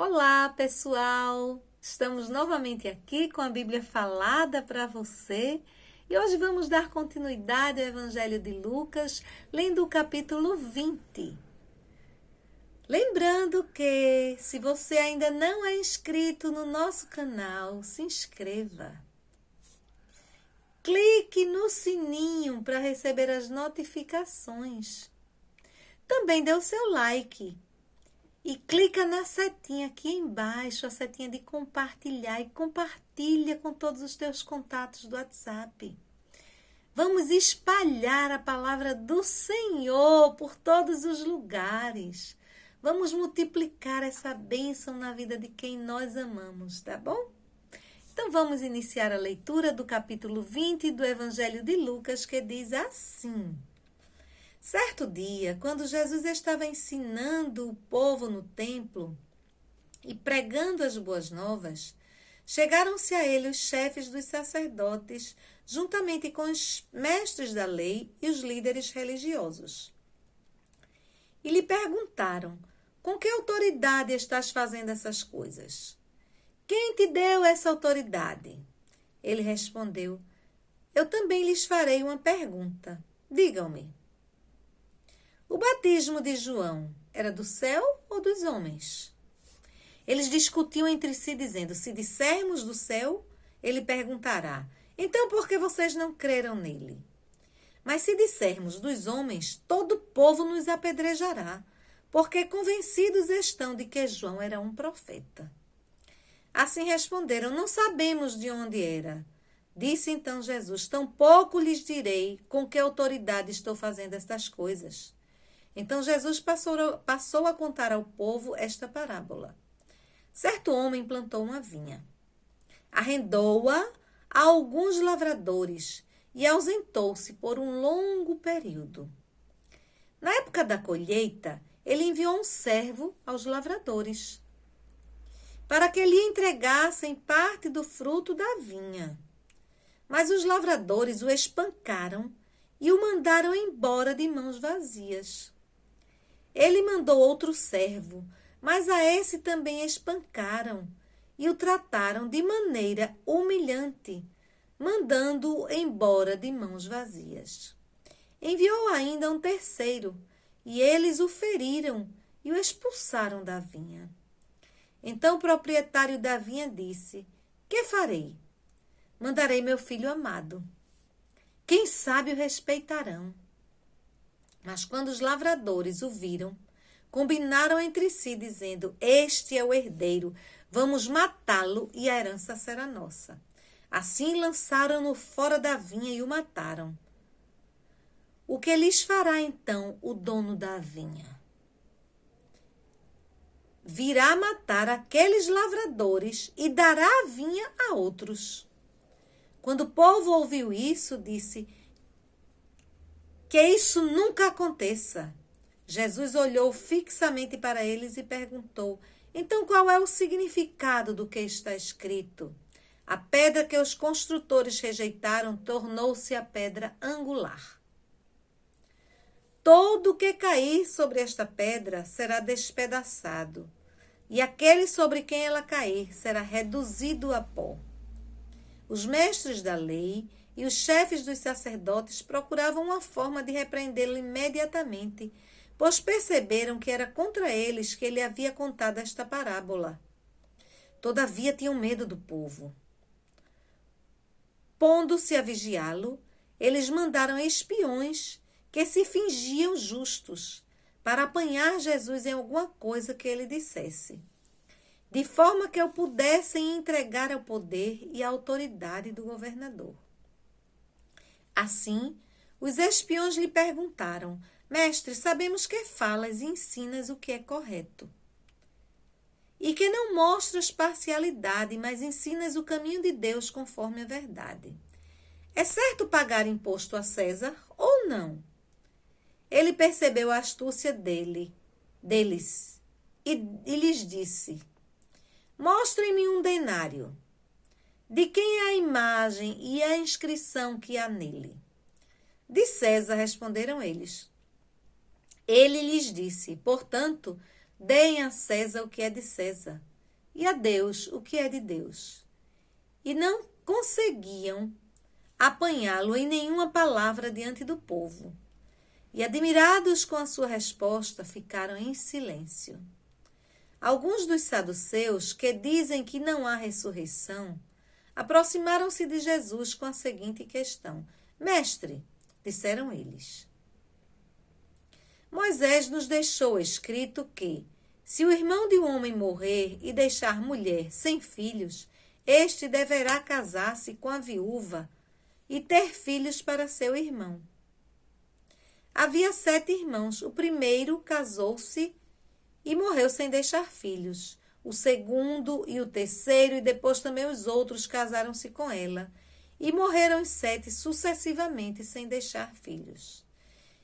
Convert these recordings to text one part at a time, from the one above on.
Olá, pessoal! Estamos novamente aqui com a Bíblia falada para você e hoje vamos dar continuidade ao Evangelho de Lucas, lendo o capítulo 20. Lembrando que, se você ainda não é inscrito no nosso canal, se inscreva. Clique no sininho para receber as notificações. Também dê o seu like. E clica na setinha aqui embaixo, a setinha de compartilhar, e compartilha com todos os teus contatos do WhatsApp. Vamos espalhar a palavra do Senhor por todos os lugares. Vamos multiplicar essa bênção na vida de quem nós amamos, tá bom? Então vamos iniciar a leitura do capítulo 20 do Evangelho de Lucas, que diz assim: Certo dia, quando Jesus estava ensinando o povo no templo e pregando as boas novas, chegaram-se a ele os chefes dos sacerdotes, juntamente com os mestres da lei e os líderes religiosos. E lhe perguntaram: com que autoridade estás fazendo essas coisas? Quem te deu essa autoridade? Ele respondeu: eu também lhes farei uma pergunta. Digam-me. O batismo de João era do céu ou dos homens? Eles discutiam entre si, dizendo: se dissermos do céu, ele perguntará: então por que vocês não creram nele? Mas se dissermos dos homens, todo o povo nos apedrejará, porque convencidos estão de que João era um profeta. Assim responderam: não sabemos de onde era. Disse então Jesus: tampouco lhes direi com que autoridade estou fazendo estas coisas. Então Jesus passou a contar ao povo esta parábola. Certo homem plantou uma vinha, arrendou-a a alguns lavradores e ausentou-se por um longo período. Na época da colheita, ele enviou um servo aos lavradores, para que lhe entregassem parte do fruto da vinha. Mas os lavradores o espancaram e o mandaram embora de mãos vazias. Ele mandou outro servo, mas a esse também espancaram e o trataram de maneira humilhante, mandando-o embora de mãos vazias. Enviou ainda um terceiro, e eles o feriram e o expulsaram da vinha. Então o proprietário da vinha disse: que farei? Mandarei meu filho amado. Quem sabe o respeitarão. Mas quando os lavradores o viram, combinaram entre si, dizendo: este é o herdeiro, vamos matá-lo e a herança será nossa. Assim lançaram-no fora da vinha e o mataram. O que lhes fará então o dono da vinha? Virá matar aqueles lavradores e dará a vinha a outros. Quando o povo ouviu isso, disse: que isso nunca aconteça. Jesus olhou fixamente para eles e perguntou: então qual é o significado do que está escrito? A pedra que os construtores rejeitaram tornou-se a pedra angular. Todo que cair sobre esta pedra será despedaçado, e aquele sobre quem ela cair será reduzido a pó. Os mestres da lei e os chefes dos sacerdotes procuravam uma forma de repreendê-lo imediatamente, pois perceberam que era contra eles que ele havia contado esta parábola. Todavia tinham medo do povo. Pondo-se a vigiá-lo, eles mandaram espiões que se fingiam justos para apanhar Jesus em alguma coisa que ele dissesse, de forma que o pudessem entregar ao poder e à autoridade do governador. Assim, os espiões lhe perguntaram: mestre, sabemos que falas e ensinas o que é correto, e que não mostras parcialidade, mas ensinas o caminho de Deus conforme a verdade. É certo pagar imposto a César ou não? Ele percebeu a astúcia deles e lhes disse: mostrem-me um denário. De quem é a imagem e a inscrição que há nele? De César, responderam eles. Ele lhes disse: portanto, deem a César o que é de César, e a Deus o que é de Deus. E não conseguiam apanhá-lo em nenhuma palavra diante do povo. E, admirados com a sua resposta, ficaram em silêncio. Alguns dos saduceus, que dizem que não há ressurreição, aproximaram-se de Jesus com a seguinte questão: Mestre, disseram eles, Moisés nos deixou escrito que, se o irmão de um homem morrer e deixar mulher sem filhos, este deverá casar-se com a viúva e ter filhos para seu irmão. Havia 7 irmãos. O primeiro casou-se e morreu sem deixar filhos. O segundo e o terceiro, e depois também os outros, casaram-se com ela. E morreram os 7 sucessivamente, sem deixar filhos.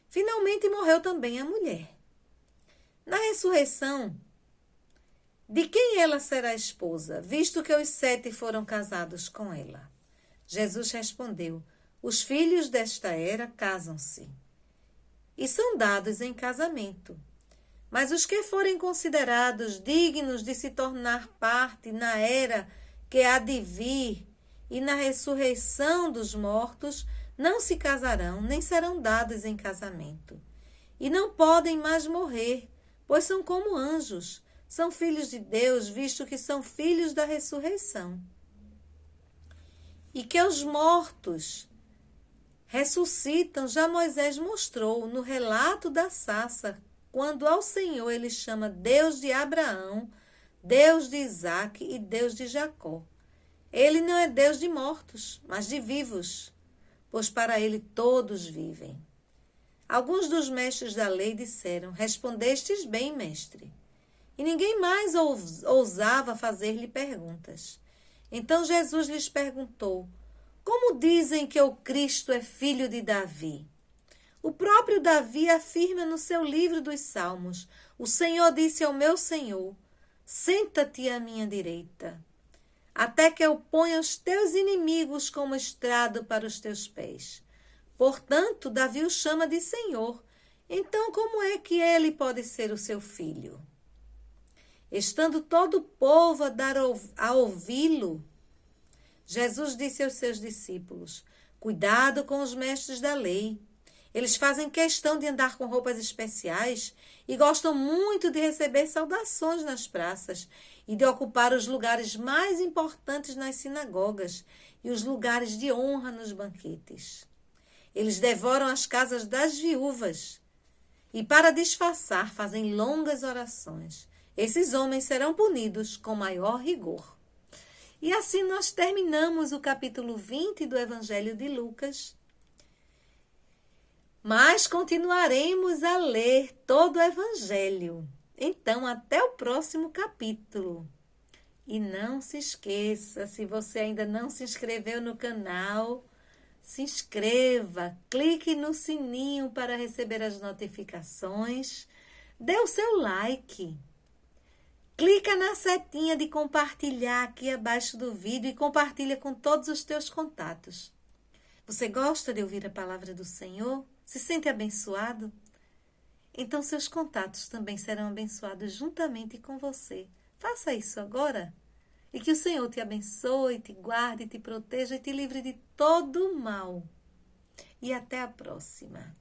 Finalmente morreu também a mulher. Na ressurreição, de quem ela será esposa, visto que os 7 foram casados com ela? Jesus respondeu: Os filhos desta era casam-se e são dados em casamento. Mas os que forem considerados dignos de se tornar parte na era que há de vir e na ressurreição dos mortos, não se casarão, nem serão dados em casamento. E não podem mais morrer, pois são como anjos, são filhos de Deus, visto que são filhos da ressurreição. E que os mortos ressuscitam, já Moisés mostrou no relato da sarça, quando ao Senhor ele chama Deus de Abraão, Deus de Isaque e Deus de Jacó. Ele não é Deus de mortos, mas de vivos, pois para ele todos vivem. Alguns dos mestres da lei disseram: Respondestes bem, mestre. E ninguém mais ousava fazer-lhe perguntas. Então Jesus lhes perguntou: Como dizem que o Cristo é filho de Davi? O próprio Davi afirma no seu livro dos Salmos: O Senhor disse ao meu Senhor: Senta-te à minha direita, até que eu ponha os teus inimigos como estrado para os teus pés. Portanto, Davi o chama de Senhor. Então, como é que ele pode ser o seu filho? Estando todo o povo a ouvi-lo, Jesus disse aos seus discípulos: Cuidado com os mestres da lei. Eles fazem questão de andar com roupas especiais e gostam muito de receber saudações nas praças e de ocupar os lugares mais importantes nas sinagogas e os lugares de honra nos banquetes. Eles devoram as casas das viúvas e, para disfarçar, fazem longas orações. Esses homens serão punidos com maior rigor. E assim nós terminamos o capítulo 20 do Evangelho de Lucas. Mas continuaremos a ler todo o Evangelho. Então, até o próximo capítulo. E não se esqueça, se você ainda não se inscreveu no canal, se inscreva, clique no sininho para receber as notificações, dê o seu like. Clica na setinha de compartilhar aqui abaixo do vídeo e compartilha com todos os teus contatos. Você gosta de ouvir a palavra do Senhor? Se sente abençoado? Então seus contatos também serão abençoados juntamente com você. Faça isso agora. E que o Senhor te abençoe, te guarde, te proteja e te livre de todo o mal. E até a próxima.